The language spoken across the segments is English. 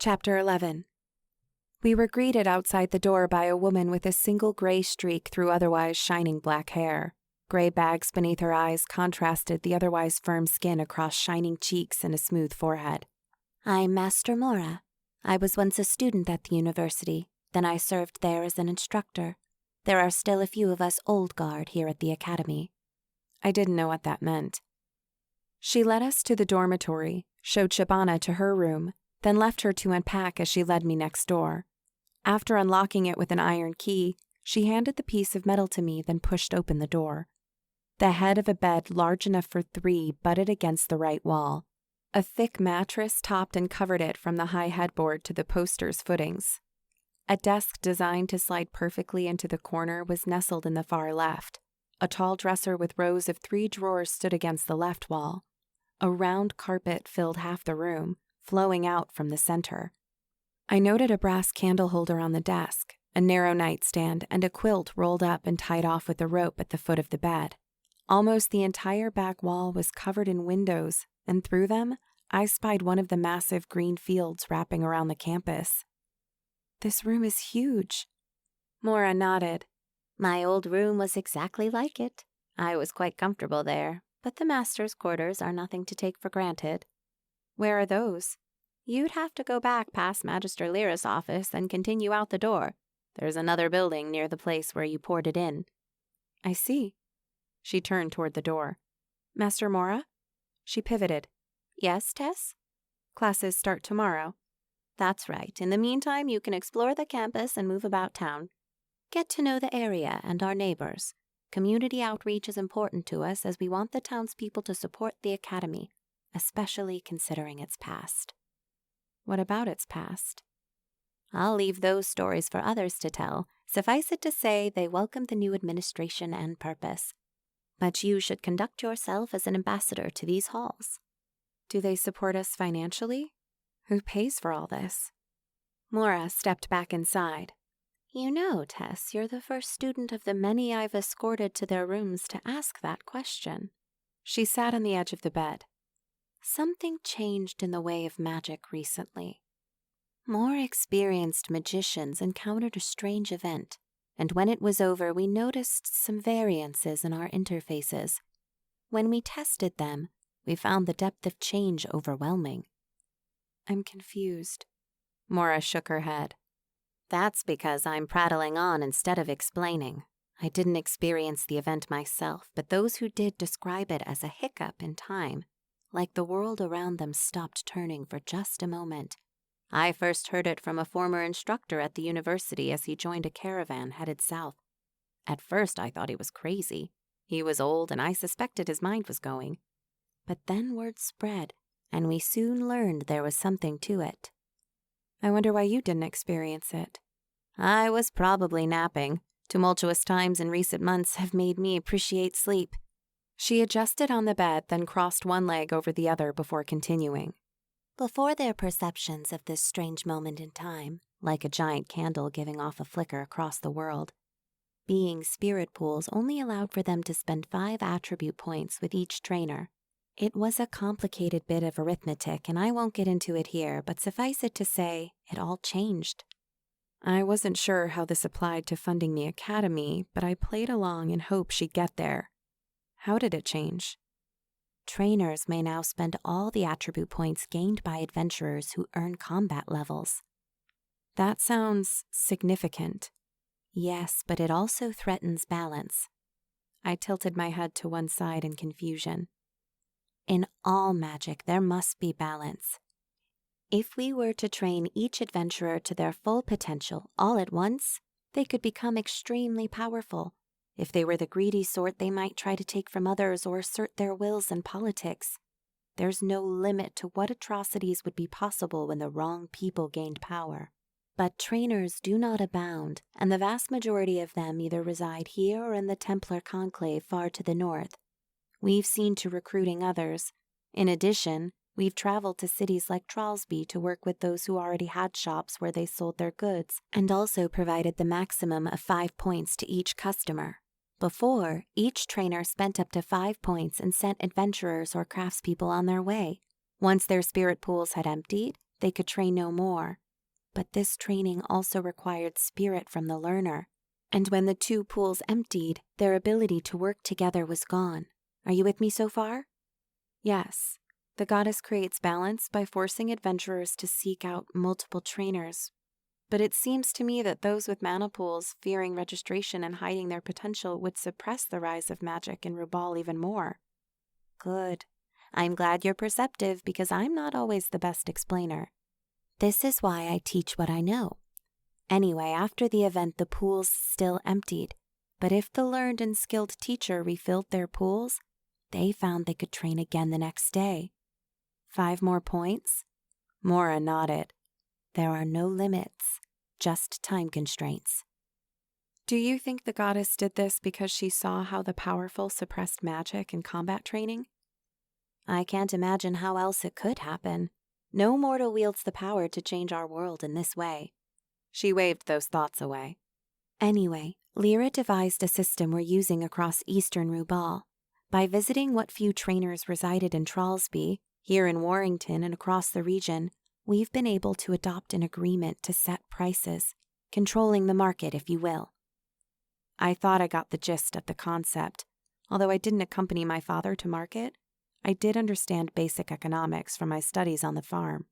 Chapter 11. We were greeted outside the door by a woman with a single gray streak through otherwise shining black hair. Gray bags beneath her eyes contrasted the otherwise firm skin across shining cheeks and a smooth forehead. I'm Master Mora. I was once a student at the university, then I served there as an instructor. There are still a few of us old guard here at the academy. I didn't know what that meant. She led us to the dormitory, showed Shabana to her room, then left her to unpack as she led me next door. After unlocking it with an iron key, she handed the piece of metal to me, then pushed open the door. The head of a bed large enough for 3 butted against the right wall. A thick mattress topped and covered it from the high headboard to the poster's footings. A desk designed to slide perfectly into the corner was nestled in the far left. A tall dresser with rows of 3 drawers stood against the left wall. A round carpet filled half the room, flowing out from the center. I noted a brass candle holder on the desk, a narrow nightstand, and a quilt rolled up and tied off with a rope at the foot of the bed. Almost the entire back wall was covered in windows, and through them, I spied one of the massive green fields wrapping around the campus. This room is huge. Mora nodded. My old room was exactly like it. I was quite comfortable there, but the master's quarters are nothing to take for granted. Where are those? You'd have to go back past Magister Lyra's office and continue out the door. There's another building near the place where you poured it in. I see. She turned toward the door. Master Mora? She pivoted. Yes, Tess? Classes start tomorrow. That's right. In the meantime, you can explore the campus and move about town. Get to know the area and our neighbors. Community outreach is important to us as we want the townspeople to support the academy, especially considering its past. What about its past? I'll leave those stories for others to tell. Suffice it to say, they welcome the new administration and purpose. But you should conduct yourself as an ambassador to these halls. Do they support us financially? Who pays for all this? Mora stepped back inside. You know, Tess, you're the first student of the many I've escorted to their rooms to ask that question. She sat on the edge of the bed. Something changed in the way of magic recently. More experienced magicians encountered a strange event, and when it was over, we noticed some variances in our interfaces. When we tested them, we found the depth of change overwhelming. I'm confused. Mora shook her head. That's because I'm prattling on instead of explaining. I didn't experience the event myself, but those who did describe it as a hiccup in time, like the world around them stopped turning for just a moment. I first heard it from a former instructor at the university as he joined a caravan headed south. At first I thought he was crazy. He was old and I suspected his mind was going. But then word spread, and we soon learned there was something to it. I wonder why you didn't experience it. I was probably napping. Tumultuous times in recent months have made me appreciate sleep. She adjusted on the bed, then crossed one leg over the other before continuing. Before their perceptions of this strange moment in time, like a giant candle giving off a flicker across the world, being spirit pools only allowed for them to spend 5 attribute points with each trainer. It was a complicated bit of arithmetic, and I won't get into it here, but suffice it to say, it all changed. I wasn't sure how this applied to funding the academy, but I played along in hopes she'd get there. How did it change? Trainers may now spend all the attribute points gained by adventurers who earn combat levels. That sounds significant. Yes, but it also threatens balance. I tilted my head to one side in confusion. In all magic, there must be balance. If we were to train each adventurer to their full potential all at once, they could become extremely powerful. If they were the greedy sort, they might try to take from others or assert their wills in politics. There's no limit to what atrocities would be possible when the wrong people gained power. But trainers do not abound, and the vast majority of them either reside here or in the Templar Conclave far to the north. We've seen to recruiting others. In addition, we've traveled to cities like Tralsby to work with those who already had shops where they sold their goods, and also provided the maximum of 5 points to each customer. Before, each trainer spent up to 5 points and sent adventurers or craftspeople on their way. Once their spirit pools had emptied, they could train no more. But this training also required spirit from the learner. And when the two pools emptied, their ability to work together was gone. Are you with me so far? Yes. The goddess creates balance by forcing adventurers to seek out multiple trainers. But it seems to me that those with mana pools, fearing registration and hiding their potential, would suppress the rise of magic in Rubal even more. Good. I'm glad you're perceptive because I'm not always the best explainer. This is why I teach what I know. Anyway, after the event, the pools still emptied. But if the learned and skilled teacher refilled their pools, they found they could train again the next day. 5 more points? Mora nodded. There are no limits, just time constraints. Do you think the goddess did this because she saw how the powerful suppressed magic in combat training? I can't imagine how else it could happen. No mortal wields the power to change our world in this way. She waved those thoughts away. Anyway, Lyra devised a system we're using across eastern Rubal. By visiting what few trainers resided in Tralsby, here in Warrington and across the region, we've been able to adopt an agreement to set prices, controlling the market, if you will. I thought I got the gist of the concept. Although I didn't accompany my father to market, I did understand basic economics from my studies on the farm.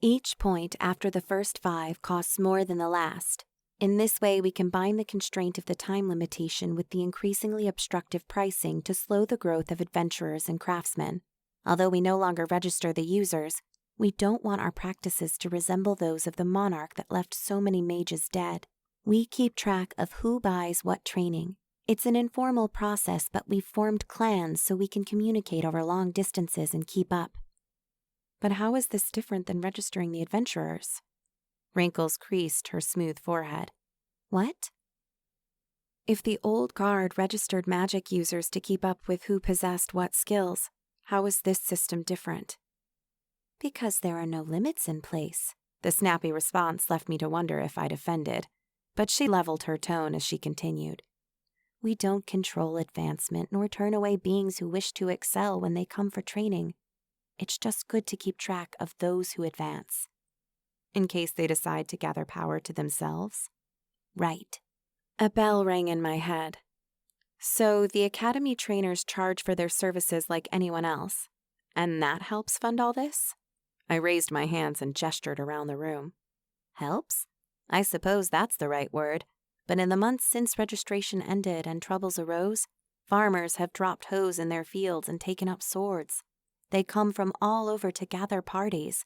Each point after the first 5 costs more than the last. In this way, we combine the constraint of the time limitation with the increasingly obstructive pricing to slow the growth of adventurers and craftsmen. Although we no longer register the users, we don't want our practices to resemble those of the monarch that left so many mages dead. We keep track of who buys what training. It's an informal process, but we've formed clans so we can communicate over long distances and keep up. But how is this different than registering the adventurers? Wrinkles creased her smooth forehead. What? If the old guard registered magic users to keep up with who possessed what skills, how is this system different? Because there are no limits in place. The snappy response left me to wonder if I'd offended, but she leveled her tone as she continued. We don't control advancement nor turn away beings who wish to excel when they come for training. It's just good to keep track of those who advance. In case they decide to gather power to themselves? Right. A bell rang in my head. So the academy trainers charge for their services like anyone else, and that helps fund all this? I raised my hands and gestured around the room. Helps? I suppose that's the right word. But in the months since registration ended and troubles arose, farmers have dropped hoes in their fields and taken up swords. They come from all over to gather parties.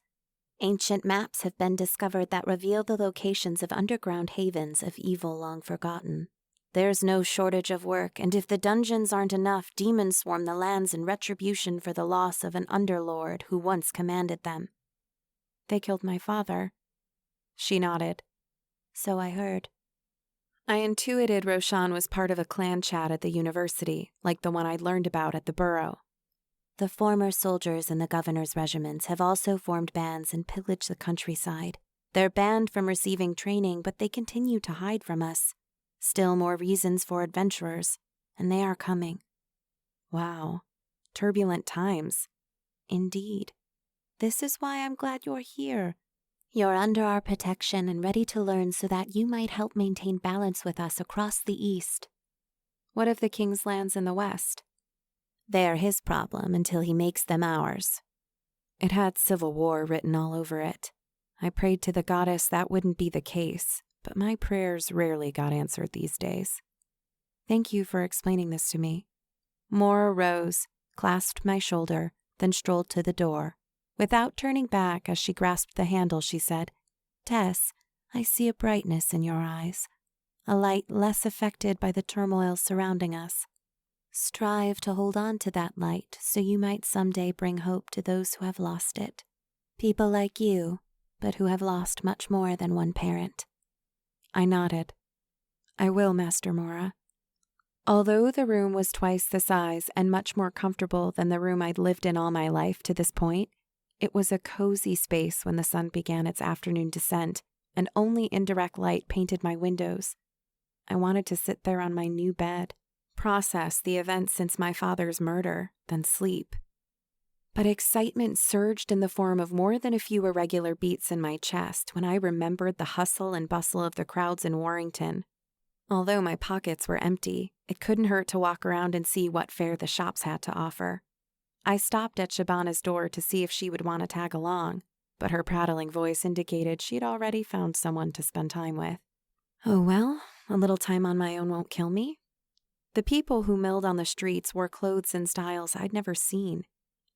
Ancient maps have been discovered that reveal the locations of underground havens of evil long forgotten. There's no shortage of work, and if the dungeons aren't enough, demons swarm the lands in retribution for the loss of an underlord who once commanded them. They killed my father. She nodded. So I heard. I intuited Roshan was part of a clan chat at the university, like the one I'd learned about at the Burrow. The former soldiers in the governor's regiments have also formed bands and pillaged the countryside. They're banned from receiving training, but they continue to hide from us. Still more reasons for adventurers, and they are coming. Wow. Turbulent times. Indeed. This is why I'm glad you're here. You're under our protection and ready to learn so that you might help maintain balance with us across the east. What of the king's lands in the west? They're his problem until he makes them ours. It had civil war written all over it. I prayed to the goddess that wouldn't be the case, but my prayers rarely got answered these days. Thank you for explaining this to me. Mora rose, clasped my shoulder, then strolled to the door. Without turning back as she grasped the handle, she said, Tess, I see a brightness in your eyes, a light less affected by the turmoil surrounding us. Strive to hold on to that light so you might someday bring hope to those who have lost it. People like you, but who have lost much more than one parent. I nodded. I will, Master Mora. Although the room was twice the size and much more comfortable than the room I'd lived in all my life to this point, it was a cozy space when the sun began its afternoon descent, and only indirect light painted my windows. I wanted to sit there on my new bed, process the events since my father's murder, then sleep. But excitement surged in the form of more than a few irregular beats in my chest when I remembered the hustle and bustle of the crowds in Warrington. Although my pockets were empty, it couldn't hurt to walk around and see what fare the shops had to offer. I stopped at Shabana's door to see if she would want to tag along, but her prattling voice indicated she'd already found someone to spend time with. Oh well, a little time on my own won't kill me. The people who milled on the streets wore clothes and styles I'd never seen.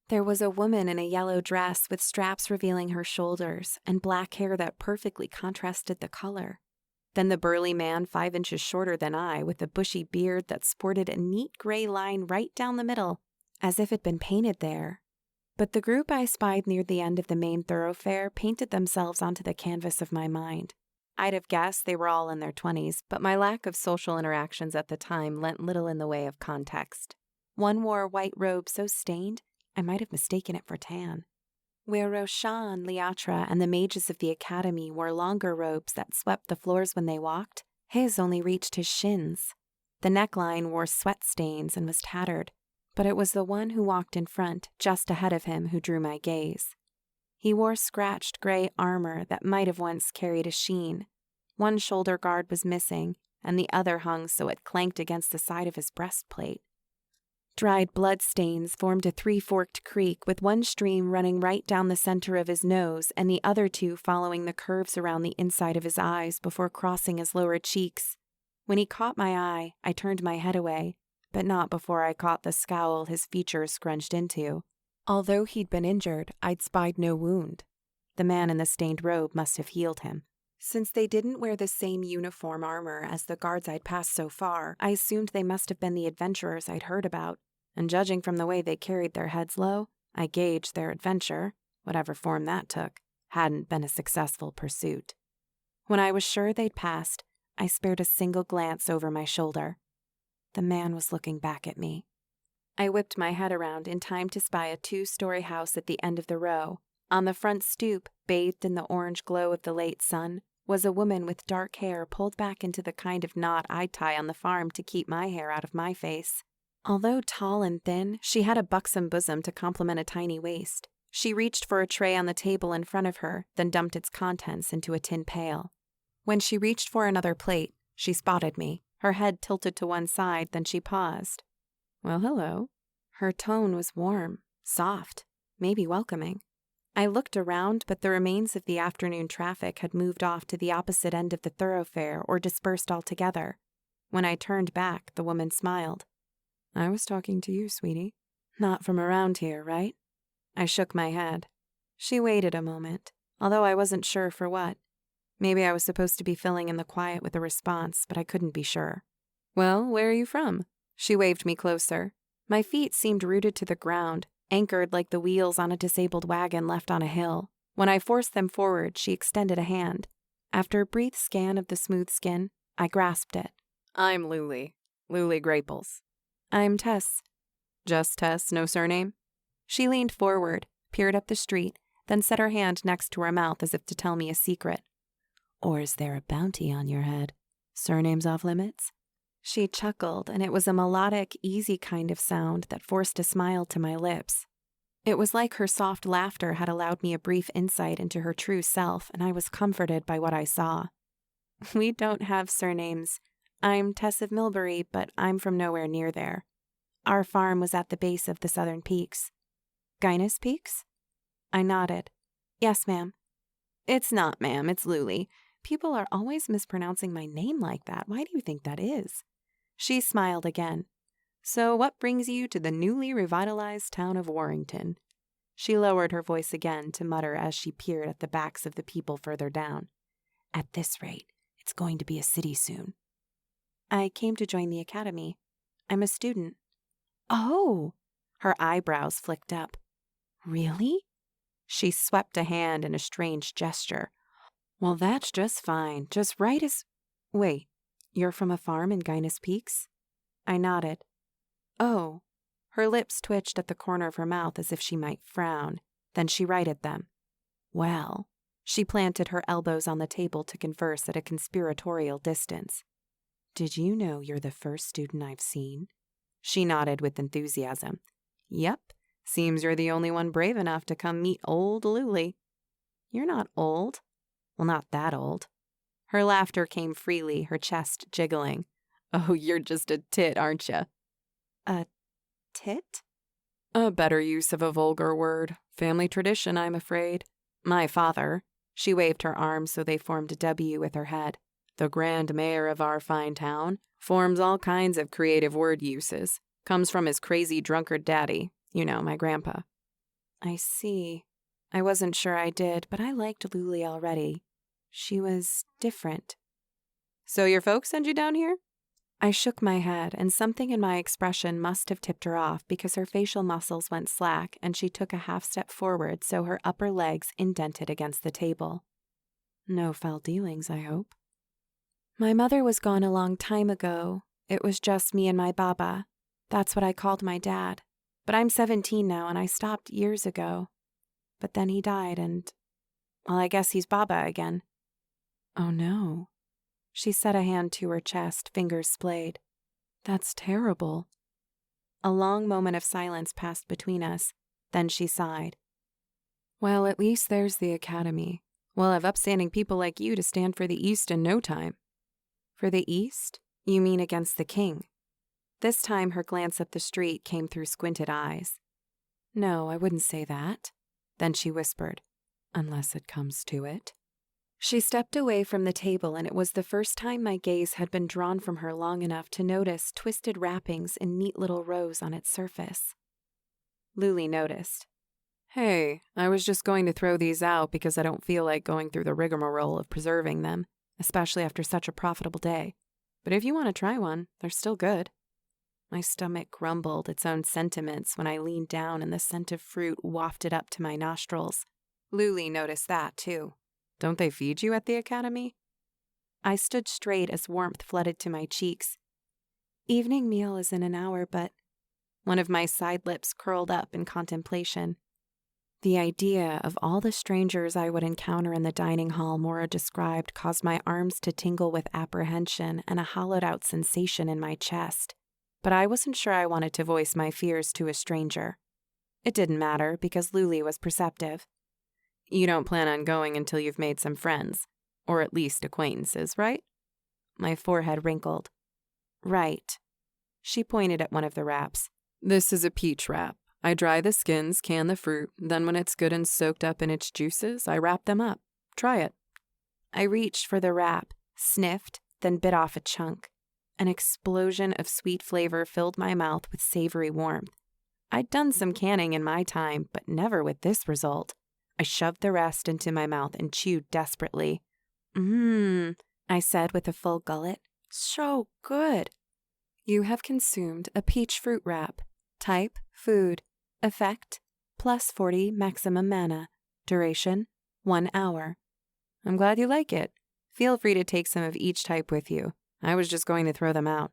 There was a woman in a yellow dress with straps revealing her shoulders and black hair that perfectly contrasted the color. Then the burly man 5 inches shorter than I with a bushy beard that sported a neat gray line right down the middle, as if it'd been painted there. But the group I spied near the end of the main thoroughfare painted themselves onto the canvas of my mind. I'd have guessed they were all in their 20s, but my lack of social interactions at the time lent little in the way of context. One wore a white robe so stained, I might have mistaken it for tan. Where Roshan, Liatra, and the mages of the academy wore longer robes that swept the floors when they walked, his only reached his shins. The neckline wore sweat stains and was tattered, but it was the one who walked in front, just ahead of him, who drew my gaze. He wore scratched gray armor that might have once carried a sheen. One shoulder guard was missing, and the other hung so it clanked against the side of his breastplate. Dried blood stains formed a 3-forked creek with one stream running right down the center of his nose and the other 2 following the curves around the inside of his eyes before crossing his lower cheeks. When he caught my eye, I turned my head away, but not before I caught the scowl his features scrunched into. Although he'd been injured, I'd spied no wound. The man in the stained robe must have healed him. Since they didn't wear the same uniform armor as the guards I'd passed so far, I assumed they must have been the adventurers I'd heard about, and judging from the way they carried their heads low, I gauged their adventure, whatever form that took, hadn't been a successful pursuit. When I was sure they'd passed, I spared a single glance over my shoulder. The man was looking back at me. I whipped my head around in time to spy a 2-story house at the end of the row. On the front stoop, bathed in the orange glow of the late sun, was a woman with dark hair pulled back into the kind of knot I'd tie on the farm to keep my hair out of my face. Although tall and thin, she had a buxom bosom to complement a tiny waist. She reached for a tray on the table in front of her, then dumped its contents into a tin pail. When she reached for another plate, she spotted me, her head tilted to one side, then she paused. Well, hello. Her tone was warm, soft, maybe welcoming. I looked around, but the remains of the afternoon traffic had moved off to the opposite end of the thoroughfare or dispersed altogether. When I turned back, the woman smiled. I was talking to you, sweetie. Not from around here, right? I shook my head. She waited a moment, although I wasn't sure for what. Maybe I was supposed to be filling in the quiet with a response, but I couldn't be sure. Well, where are you from? She waved me closer. My feet seemed rooted to the ground, anchored like the wheels on a disabled wagon left on a hill. When I forced them forward, she extended a hand. After a brief scan of the smooth skin, I grasped it. I'm Luly. Luly Grapples. I'm Tess. Just Tess, no surname? She leaned forward, peered up the street, then set her hand next to her mouth as if to tell me a secret. Or is there a bounty on your head? Surnames off limits? She chuckled, and it was a melodic, easy kind of sound that forced a smile to my lips. It was like her soft laughter had allowed me a brief insight into her true self, and I was comforted by what I saw. We don't have surnames. I'm Tess of Milbury, but I'm from nowhere near there. Our farm was at the base of the southern peaks. Guinness Peaks? I nodded. Yes, ma'am. It's not, ma'am, it's Luly. People are always mispronouncing my name like that. Why do you think that is? She smiled again. So what brings you to the newly revitalized town of Warrington? She lowered her voice again to mutter as she peered at the backs of the people further down. At this rate, it's going to be a city soon. I came to join the academy. I'm a student. Oh! Her eyebrows flicked up. Really? She swept a hand in a strange gesture. Well, that's just fine. Just right as... Wait, you're from a farm in Guinness Peaks? I nodded. Oh. Her lips twitched at the corner of her mouth as if she might frown. Then she righted them. Well. She planted her elbows on the table to converse at a conspiratorial distance. Did you know you're the first student I've seen? She nodded with enthusiasm. Yep, Seems you're the only one brave enough to come meet old Luly. You're not old. Well, not that old. Her laughter came freely, her chest jiggling. Oh, you're just a tit, aren't you? A tit? A better use of a vulgar word. Family tradition, I'm afraid. My father, she waved her arms so they formed a W with her head, the grand mayor of our fine town, forms all kinds of creative word uses. Comes from his crazy drunkard daddy. You know, my grandpa. I see. I wasn't sure I did, but I liked Luly already. She was different. So your folks send you down here? I shook my head, and something in my expression must have tipped her off because her facial muscles went slack and she took a half step forward so her upper legs indented against the table. No foul dealings, I hope. My mother was gone a long time ago. It was just me and my baba. That's what I called my dad. But I'm 17 now and I stopped years ago. But then he died and, well, I guess he's baba again. Oh no. She set a hand to her chest, fingers splayed. That's terrible. A long moment of silence passed between us. Then she sighed. Well, at least there's the academy. We'll have upstanding people like you to stand for the East in no time. For the East? You mean against the king? This time her glance up the street came through squinted eyes. No, I wouldn't say that. Then she whispered, unless it comes to it. She stepped away from the table, and it was the first time my gaze had been drawn from her long enough to notice twisted wrappings in neat little rows on its surface. Luly noticed. Hey, I was just going to throw these out because I don't feel like going through the rigmarole of preserving them, especially after such a profitable day. But if you want to try one, they're still good. My stomach grumbled its own sentiments when I leaned down and the scent of fruit wafted up to my nostrils. Luly noticed that, too. Don't they feed you at the academy? I stood straight as warmth flooded to my cheeks. Evening meal is in an hour, but... One of my side lips curled up in contemplation. The idea of all the strangers I would encounter in the dining hall Mora described caused my arms to tingle with apprehension and a hollowed-out sensation in my chest. But I wasn't sure I wanted to voice my fears to a stranger. It didn't matter because Luly was perceptive. You don't plan on going until you've made some friends, or at least acquaintances, right? My forehead wrinkled. Right. She pointed at one of the wraps. This is a peach wrap. I dry the skins, can the fruit, then when it's good and soaked up in its juices, I wrap them up. Try it. I reached for the wrap, sniffed, then bit off a chunk. An explosion of sweet flavor filled my mouth with savory warmth. I'd done some canning in my time, but never with this result. I shoved the rest into my mouth and chewed desperately. I said with a full gullet. So good. You have consumed a peach fruit wrap. Type, food. Effect, +40 maximum mana. Duration, 1 hour. I'm glad you like it. Feel free to take some of each type with you. I was just going to throw them out.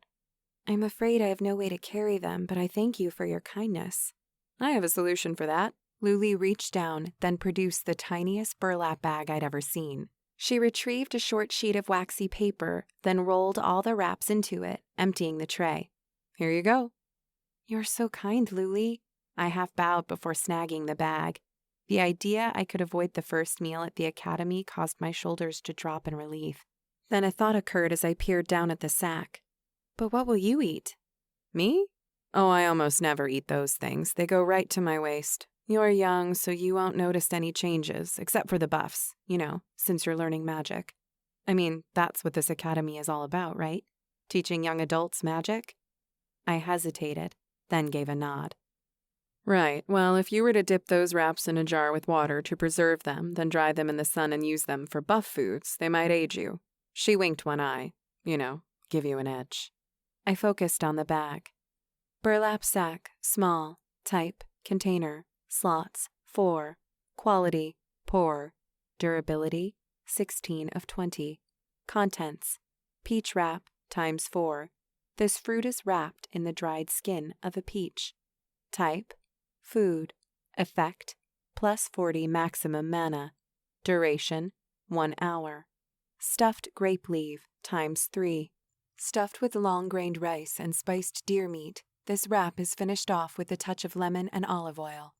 I'm afraid I have no way to carry them, but I thank you for your kindness. I have a solution for that. Luly reached down, then produced the tiniest burlap bag I'd ever seen. She retrieved a short sheet of waxy paper, then rolled all the wraps into it, emptying the tray. Here you go. You're so kind, Luly. I half bowed before snagging the bag. The idea I could avoid the first meal at the academy caused my shoulders to drop in relief. Then a thought occurred as I peered down at the sack. But what will you eat? Me? Oh, I almost never eat those things. They go right to my waist. You're young, so you won't notice any changes, except for the buffs, since you're learning magic. I mean, that's what this academy is all about, right? Teaching young adults magic? I hesitated, then gave a nod. Right, well, if you were to dip those wraps in a jar with water to preserve them, then dry them in the sun and use them for buff foods, they might age you. She winked one eye, give you an edge. I focused on the bag. Burlap sack, small, type, container, slots, 4, quality, poor, durability, 16 of 20, contents, peach wrap ×4. This fruit is wrapped in the dried skin of a peach. Type, food, effect, +40 maximum mana, duration, 1 hour. Stuffed grape leaf ×3. Stuffed with long-grained rice and spiced deer meat, This wrap is finished off with a touch of lemon and olive oil.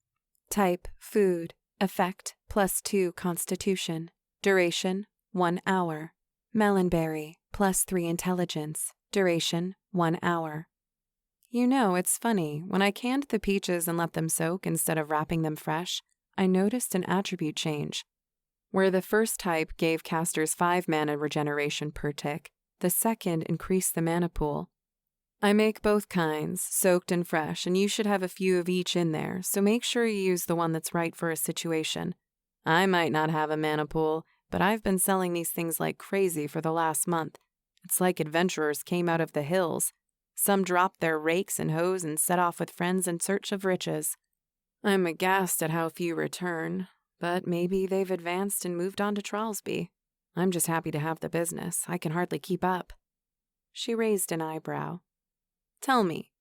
Type, food. Effect, +2 constitution. Duration, 1 hour. Melonberry, +3 intelligence. Duration, 1 hour. You know, it's funny, when I canned the peaches and let them soak instead of wrapping them fresh, I noticed an attribute change. Where the first type gave casters 5 mana regeneration per tick, the second increased the mana pool. I make both kinds, soaked and fresh, and you should have a few of each in there, so make sure you use the one that's right for a situation. I might not have a mana pool, but I've been selling these things like crazy for the last month. It's like adventurers came out of the hills. Some dropped their rakes and hoes and set off with friends in search of riches. I'm aghast at how few return, but maybe they've advanced and moved on to Tralsby. I'm just happy to have the business. I can hardly keep up. She raised an eyebrow. Tell me,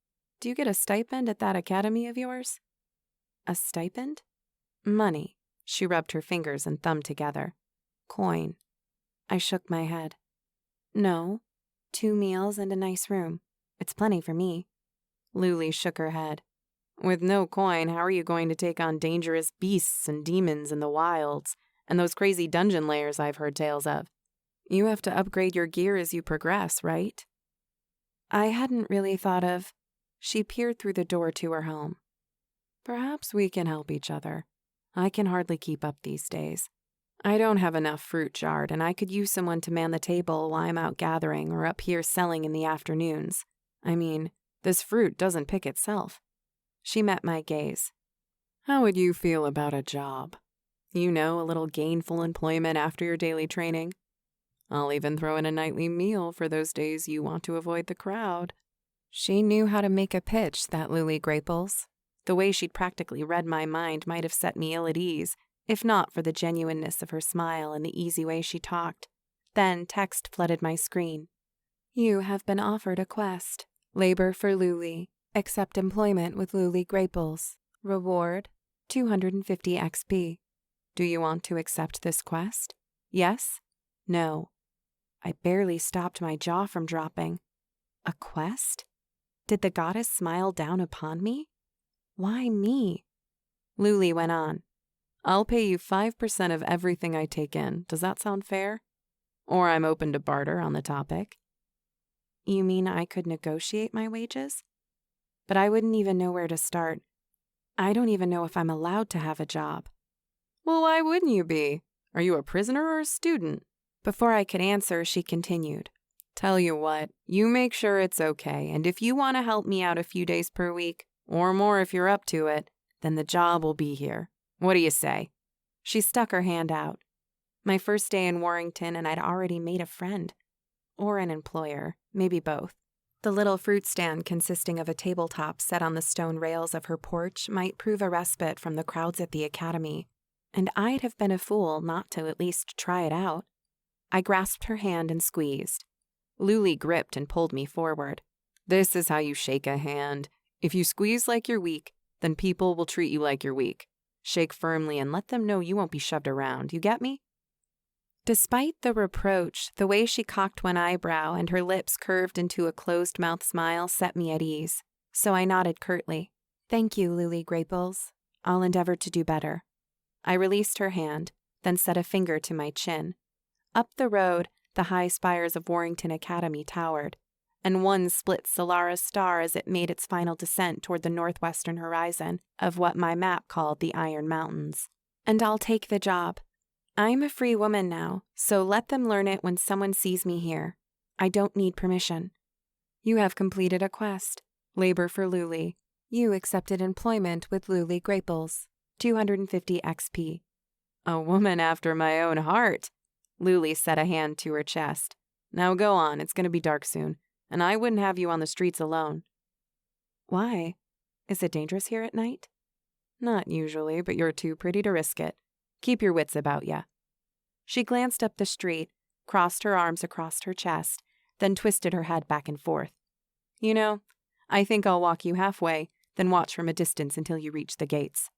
do you get a stipend at that academy of yours? A stipend? Money. She rubbed her fingers and thumb together. Coin. I shook my head. No. 2 meals and a nice room. It's plenty for me. Luly shook her head. With no coin, how are you going to take on dangerous beasts and demons in the wilds, and those crazy dungeon layers I've heard tales of? You have to upgrade your gear as you progress, right? I hadn't really thought of... She peered through the door to her home. Perhaps we can help each other. I can hardly keep up these days. I don't have enough fruit jarred, and I could use someone to man the table while I'm out gathering or up here selling in the afternoons. I mean, this fruit doesn't pick itself. She met my gaze. How would you feel about a job? You know, a little gainful employment after your daily training. I'll even throw in a nightly meal for those days you want to avoid the crowd. She knew how to make a pitch, that Luly Grapples. The way she'd practically read my mind might have set me ill at ease, if not for the genuineness of her smile and the easy way she talked. Then text flooded my screen. You have been offered a quest. Labor for Luly. Accept employment with Luly Grapples. Reward, 250 XP. Do you want to accept this quest? Yes? No. I barely stopped my jaw from dropping. A quest? Did the goddess smile down upon me? Why me? Luly went on. I'll pay you 5% of everything I take in. Does that sound fair? Or I'm open to barter on the topic. You mean I could negotiate my wages? But I wouldn't even know where to start. I don't even know if I'm allowed to have a job. Well, why wouldn't you be? Are you a prisoner or a student? Before I could answer, she continued. Tell you what, you make sure it's okay, and if you want to help me out a few days per week, or more if you're up to it, then the job will be here. What do you say? She stuck her hand out. My first day in Warrington, and I'd already made a friend. Or an employer, maybe both. The little fruit stand consisting of a tabletop set on the stone rails of her porch might prove a respite from the crowds at the academy, and I'd have been a fool not to at least try it out. I grasped her hand and squeezed. Luly gripped and pulled me forward. This is how you shake a hand. If you squeeze like you're weak, then people will treat you like you're weak. Shake firmly and let them know you won't be shoved around. You get me? Despite the reproach, the way she cocked one eyebrow and her lips curved into a closed-mouth smile set me at ease, so I nodded curtly. Thank you, Luly Grapples. I'll endeavor to do better. I released her hand, then set a finger to my chin. Up the road, the high spires of Warrington Academy towered, and one split Solaris star as it made its final descent toward the northwestern horizon of what my map called the Iron Mountains. And I'll take the job. I'm a free woman now, so let them learn it when someone sees me here. I don't need permission. You have completed a quest. Labor for Luly. You accepted employment with Luly Grapples. 250 XP. A woman after my own heart. Luly set a hand to her chest. Now go on, it's going to be dark soon, and I wouldn't have you on the streets alone. Why? Is it dangerous here at night? Not usually, but you're too pretty to risk it. Keep your wits about ya. She glanced up the street, crossed her arms across her chest, then twisted her head back and forth. You know, I think I'll walk you halfway, then watch from a distance until you reach the gates.